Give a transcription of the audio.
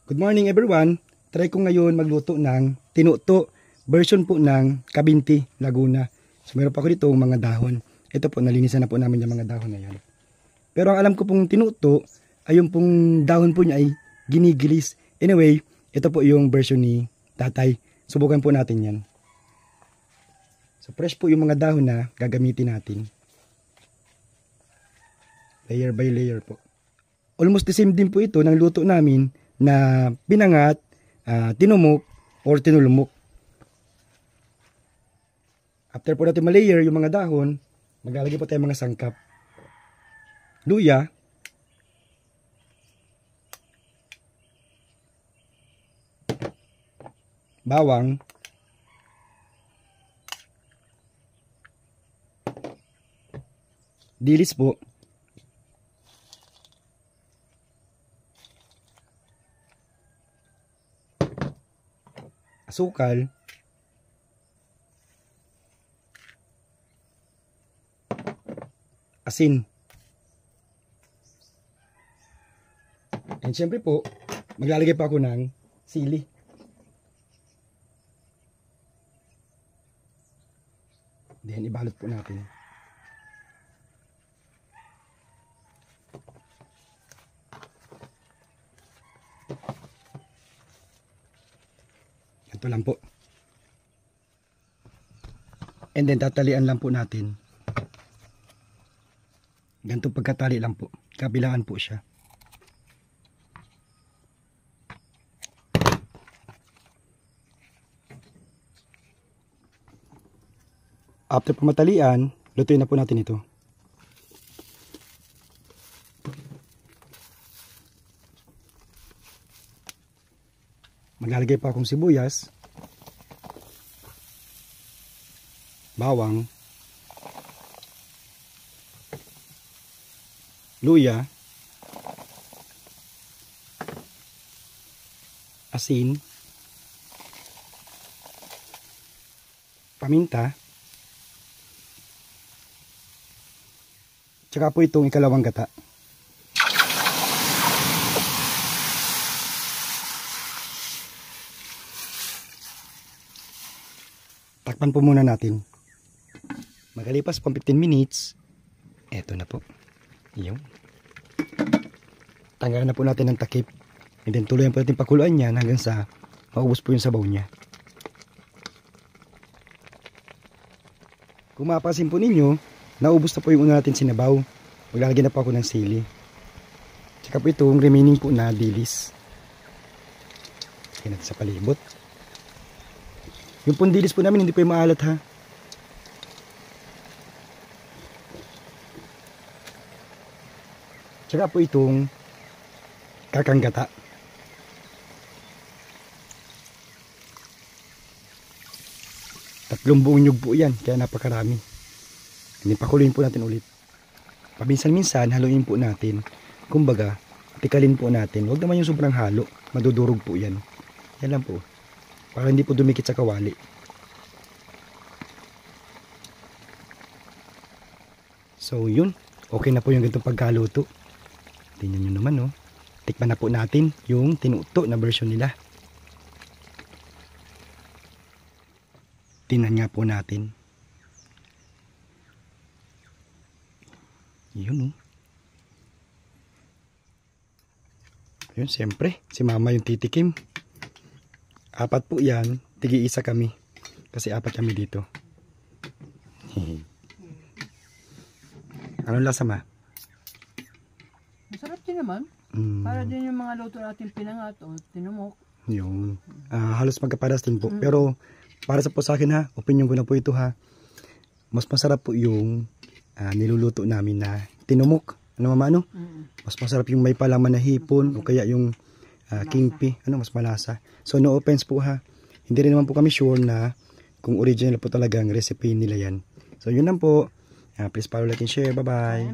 Good morning everyone. Try ko ngayon magluto ng tinuto version po ng Cabinti, Laguna. So meron pa ko dito mga dahon. Ito po, nalinisan na po namin yung mga dahon na yan. Pero ang alam ko pong tinuto ay yung pong dahon po niya ay ginigilis. Anyway, ito po yung version ni tatay. Subukan po natin yan. So fresh po yung mga dahon na gagamitin natin. Layer by layer po. Almost the same din po ito ng luto namin na pinangat, tinumok, or tinulumok. After po natin malayer yung mga dahon, maglalagay po tayo mga sangkap. Luya, bawang, dilis po, asukal, asin. And syempre po, maglalagay pa ako ng sili. Then ibalot po natin. Ito lang po. And then tatalian lang po natin. Ganito pagkatali lang po. Kabilaan po siya. After pumatalian, lutuin na po natin ito. Maglalagay pa akong sibuyas, bawang, luya, asin, paminta, tsaka po itong ikalawang gata. Takpan po muna natin. Magalipas po 15 minutes, eto na po. Yung. Tanggalan na po natin ng takip. And then tuloy po natin pakuluan yan hanggang sa maubos po yung sabaw niya. Kung mapapansin po ninyo, naubos na po yung una natin sinabaw. Maglalagyan na po ako ng sili. Tsaka po itong remaining po na dilis. Lagyan natin sa palibot. Yung pong dilis po namin hindi po yung maalat ha. Tsaka po itong kakanggata. Tatlong buong nyug po yan, kaya napakarami. Hindi pakuluin po natin ulit. Paminsan-minsan haluin po natin. Kumbaga, tikalin po natin. Huwag naman yung sobrang halo, madudurog po yan. Yan lang po. Para hindi po dumikit sa kawali. So yun, okay na po yung ganitong pagkaluto. Tingnan nyo naman oh. Tikman na po natin yung tinuto na version nila. Tingnan nga po natin. Yun oh. Yun, siyempre, si mama yung titikim. 4 po yan, tigi-isa kami. Kasi 4 kami dito. Anong lasa ma? Masarap din naman. Para din yung mga luto natin pinangat o tinumok. Yung halos magkaparas din po. Pero para sa po sa akin ha, opinion ko na po ito ha. Mas masarap po yung niluluto namin na tinumok. Ano mama ano? Mas masarap yung may palaman na hipon o kaya yung kingpi. Ano mas malasa. So no offense po ha. Hindi rin naman po kami sure na kung original po talagang recipe nila yan. So yun lang po. Please follow, like and share. Bye bye.